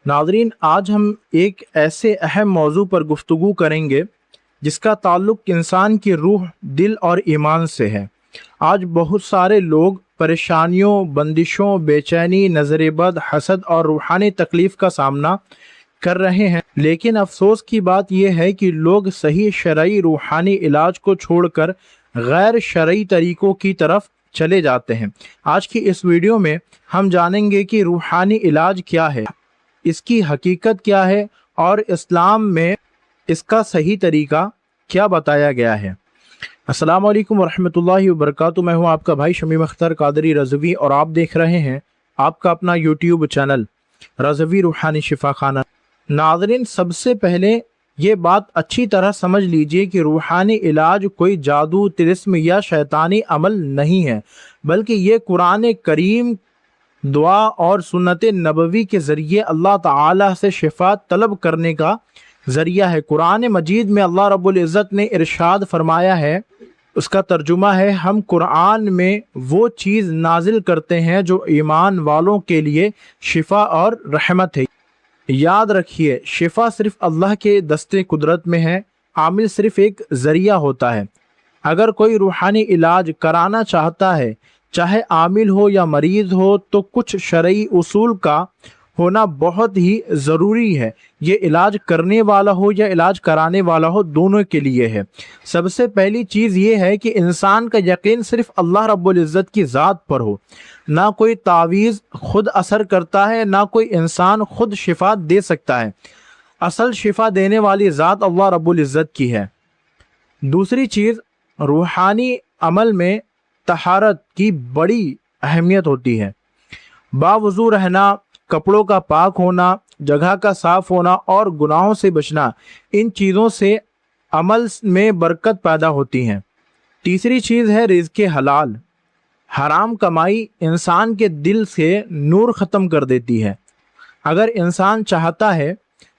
नाज़रीन, आज हम एक ऐसे अहम मौजू पर गुफ्तगू करेंगे जिसका ताल्लुक़ इंसान की रूह, दिल और ईमान से है। आज बहुत सारे लोग परेशानियों, बंदिशों, बेचैनी, नज़र बद, हसद और रूहानी तकलीफ़ का सामना कर रहे हैं, लेकिन अफसोस की बात यह है कि लोग सही शरई रूहानी इलाज को छोड़कर गैर शरई तरीक़ों की तरफ चले जाते हैं। आज की इस वीडियो में हम जानेंगे कि रूहानी इलाज क्या है, इसकी हकीकत क्या है और इस्लाम में इसका सही तरीका क्या बताया गया है। अस्सलाम वालेकुम वरहमतुल्लाहि वबरकातुहू। मैं हूं आपका भाई शमीम अख्तर कादरी रज़वी और आप देख रहे हैं आपका अपना यूट्यूब चैनल रज़वी रूहानी शिफा खाना। नाज़रीन, सबसे पहले ये बात अच्छी तरह समझ लीजिए कि रूहानी इलाज कोई जादू, तिलिस्म या शैतानी अमल नहीं है, बल्कि ये कुरान करीम, दुआ और सुन्नत नबवी के ज़रिए अल्लाह ताला से शिफा तलब करने का ज़रिया है। कुरान मजीद में अल्लाह रब्बुल इज़्ज़त ने इरशाद फरमाया है, उसका तर्जुमा है, हम कुरान में वो चीज़ नाजिल करते हैं जो ईमान वालों के लिए शिफा और रहमत है। याद रखिए, शिफा सिर्फ अल्लाह के दस्ते कुदरत में है, आमिल सिर्फ एक ज़रिया होता है। अगर कोई रूहानी इलाज कराना चाहता है, चाहे आमिल हो या मरीज़ हो, तो कुछ शरई उसूल का होना बहुत ही ज़रूरी है। ये इलाज करने वाला हो या इलाज कराने वाला हो, दोनों के लिए है। सबसे पहली चीज़ ये है कि इंसान का यकीन सिर्फ अल्लाह रब्बुल इज़्ज़त की ज़ात पर हो। ना कोई तावीज़ खुद असर करता है, ना कोई इंसान खुद शिफा दे सकता है। असल शिफा देने वाली ज़ात अल्लाह रब्बुल इज़्ज़त की है। दूसरी चीज़, रूहानी अमल में तहारत की बड़ी अहमियत होती है। बावुज़ू रहना, कपड़ों का पाक होना, जगह का साफ होना और गुनाहों से बचना, इन चीज़ों से अमल में बरकत पैदा होती है। तीसरी चीज़ है रिज़्क़ हलाल। हराम कमाई इंसान के दिल से नूर ख़त्म कर देती है। अगर इंसान चाहता है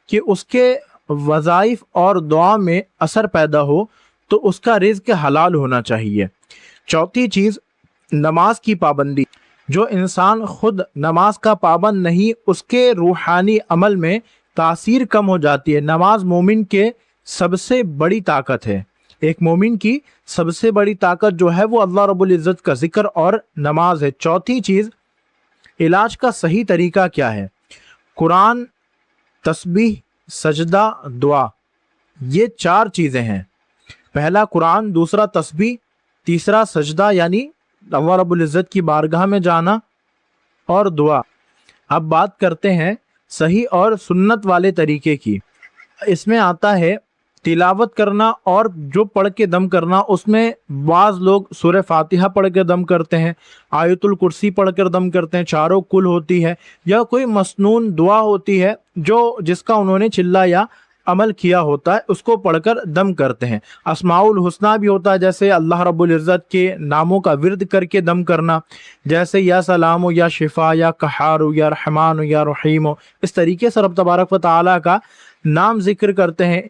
कि उसके वज़ाइफ और दुआ में असर पैदा हो, तो उसका रिज़्क़ हलाल होना चाहिए। चौथी चीज़, नमाज की पाबंदी। जो इंसान खुद नमाज का पाबंद नहीं, उसके रूहानी अमल में तासीर कम हो जाती है। नमाज मोमिन के सबसे बड़ी ताकत है। एक मोमिन की सबसे बड़ी ताकत जो है वो अल्लाह रब्बुल इज़्ज़त का जिक्र और नमाज है। चौथी चीज़, इलाज का सही तरीका क्या है। कुरान, तस्बीह, सजदा, दुआ, ये चार चीज़ें हैं। पहला कुरान, दूसरा तस्बीह, तीसरा सजदा यानी अल्लाह रब्बुल इज़्ज़त की बारगाह में जाना, और दुआ। अब बात करते हैं सही और सुन्नत वाले तरीके की। इसमें आता है तिलावत करना और जो पढ़ के दम करना। उसमें बाज़ लोग सूरह फातिहा पढ़ के दम करते हैं, आयतुल कुर्सी पढ़ कर दम करते हैं, चारों कुल होती है, या कोई मसनून दुआ होती है जो जिसका उन्होंने चिल्ला या अमल किया होता है, उसको पढ़कर दम करते हैं। अस्माउल हुस्ना भी होता है, जैसे अल्लाह रब्बुल इज़्ज़त के नामों का विर्द करके दम करना, जैसे या सलाम, या शिफा, या कहार, या रहमान, या रहीम। इस तरीके से रब तबारक व तआला का नाम जिक्र करते हैं।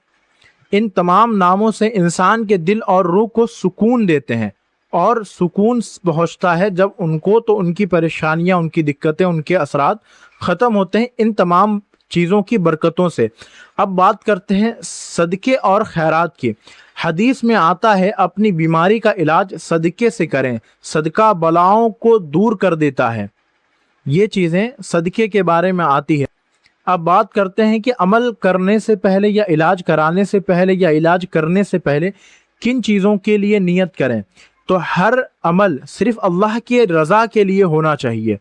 इन तमाम नामों से इंसान के दिल और रूह को सुकून देते हैं, और सुकून पहुँचता है जब उनको, तो उनकी परेशानियाँ, उनकी दिक्कतें, उनके असरात ख़त्म होते हैं इन तमाम चीज़ों की बरकतों से। अब बात करते हैं सदक़े और खैरात की। हदीस में आता है, अपनी बीमारी का इलाज सदक़े से करें, सदका बलाओं को दूर कर देता है। ये चीज़ें सदक़े के बारे में आती है। अब बात करते हैं कि अमल करने से पहले या इलाज कराने से पहले या इलाज करने से पहले किन चीज़ों के लिए नियत करें। तो हर अमल सिर्फ अल्लाह की रज़ा के लिए होना चाहिए।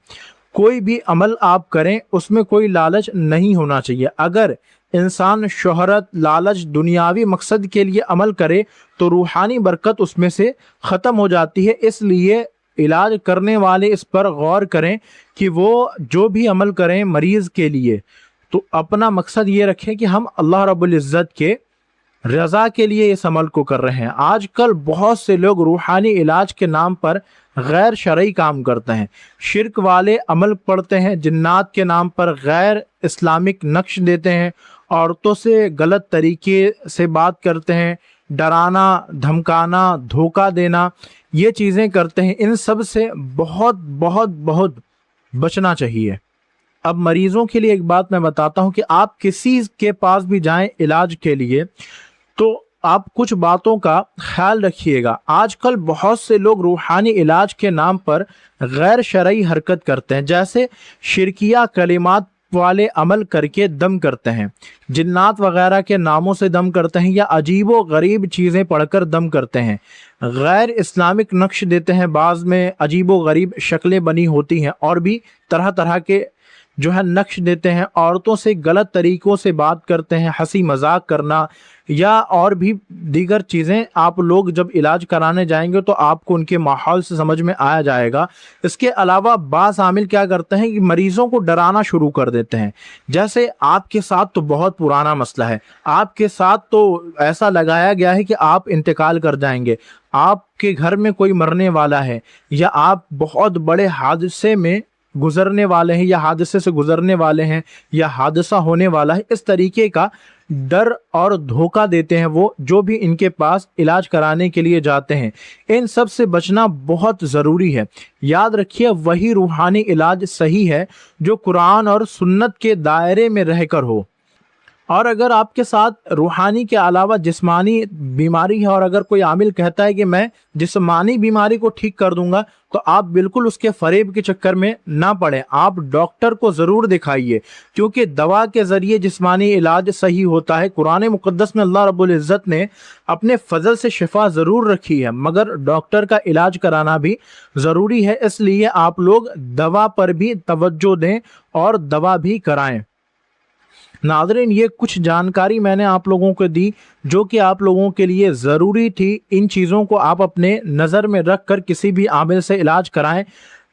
कोई भी अमल आप करें, उसमें कोई लालच नहीं होना चाहिए। अगर इंसान शोहरत, लालच, दुनियावी मकसद के लिए अमल करे, तो रूहानी बरकत उसमें से ख़त्म हो जाती है। इसलिए इलाज करने वाले इस पर गौर करें कि वो जो भी अमल करें मरीज़ के लिए, तो अपना मकसद ये रखें कि हम अल्लाह रब्बुल इज़्ज़त के रज़ा के लिए इस अमल को कर रहे हैं। आजकल बहुत से लोग रूहानी इलाज के नाम पर गैर शरई काम करते हैं, शिरक वाले अमल पढ़ते हैं, जिन्नात के नाम पर गैर इस्लामिक नक्श देते हैं, औरतों से गलत तरीके से बात करते हैं, डराना, धमकाना, धोखा देना, ये चीज़ें करते हैं। इन सब से बहुत बहुत बहुत बचना चाहिए। अब मरीजों के लिए एक बात मैं बताता हूं कि आप किसी के पास भी जाएं इलाज के लिए तो आप कुछ बातों का ख्याल रखिएगा। आजकल बहुत से लोग रूहानी इलाज के नाम पर गैर शरई हरकत करते हैं, जैसे शिरकिया कलिमात वाले अमल करके दम करते हैं, जिन्नात वगैरह के नामों से दम करते हैं, या अजीबो गरीब चीज़ें पढ़कर दम करते हैं, गैर इस्लामिक नक्श देते हैं, बाज़ में अजीबो गरीब शक्लें बनी होती हैं और भी तरह तरह के जो है नक्श देते हैं, औरतों से गलत तरीक़ों से बात करते हैं, हंसी मजाक करना या और भी दीगर चीज़ें। आप लोग जब इलाज कराने जाएंगे तो आपको उनके माहौल से समझ में आया जाएगा। इसके अलावा बाज़ आमिल क्या करते हैं कि मरीज़ों को डराना शुरू कर देते हैं, जैसे आपके साथ तो बहुत पुराना मसला है, आपके साथ तो ऐसा लगाया गया है कि आप इंतकाल कर जाएंगे, आपके घर में कोई मरने वाला है, या आप बहुत बड़े हादसे में गुजरने वाले हैं, या हादसे से गुजरने वाले हैं, या हादसा होने वाला है। इस तरीके का डर और धोखा देते हैं वो जो भी इनके पास इलाज कराने के लिए जाते हैं। इन सब से बचना बहुत ज़रूरी है। याद रखिए, वही रूहानी इलाज सही है जो कुरान और सुन्नत के दायरे में रहकर हो। और अगर आपके साथ रूहानी के अलावा जिस्मानी बीमारी है और अगर कोई आमिल कहता है कि मैं जिस्मानी बीमारी को ठीक कर दूंगा, तो आप बिल्कुल उसके फरेब के चक्कर में ना पड़ें। आप डॉक्टर को ज़रूर दिखाइए, क्योंकि दवा के ज़रिए जिस्मानी इलाज सही होता है। कुरान मुक़द्दस में अल्लाह रब्बुल इज़्ज़त ने अपने फजल से शिफा ज़रूर रखी है, मगर डॉक्टर का इलाज कराना भी ज़रूरी है। इसलिए आप लोग दवा पर भी तवज्जो दें और दवा भी कराएं। नाज़रीन, ये कुछ जानकारी मैंने आप लोगों को दी जो कि आप लोगों के लिए ज़रूरी थी। इन चीज़ों को आप अपने नज़र में रख कर किसी भी आमिल से इलाज कराएं।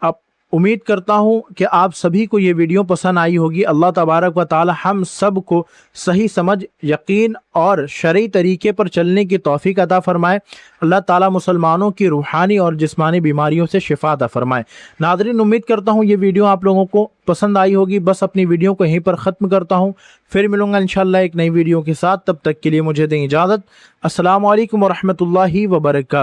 अब उम्मीद करता हूँ कि आप सभी को ये वीडियो पसंद आई होगी। अल्लाह तबारक व तआला हम सब को सही समझ, यकीन और शरई तरीके पर चलने की तौफीक अता फ़रमाए। अल्लाह ताला मुसलमानों की रूहानी और जिस्मानी बीमारियों से शिफा अता फ़रमाए। नाज़रीन, उम्मीद करता हूँ ये वीडियो आप लोगों को पसंद आई होगी। बस अपनी वीडियो को यहीं पर ख़त्म करता हूँ, फिर मिलूँगा इंशाअल्लाह एक नई वीडियो के साथ। तब तक के लिए मुझे दें इजाज़त। अस्सलामु अलैकुम व रहमतुल्लाहि व बरकातहू।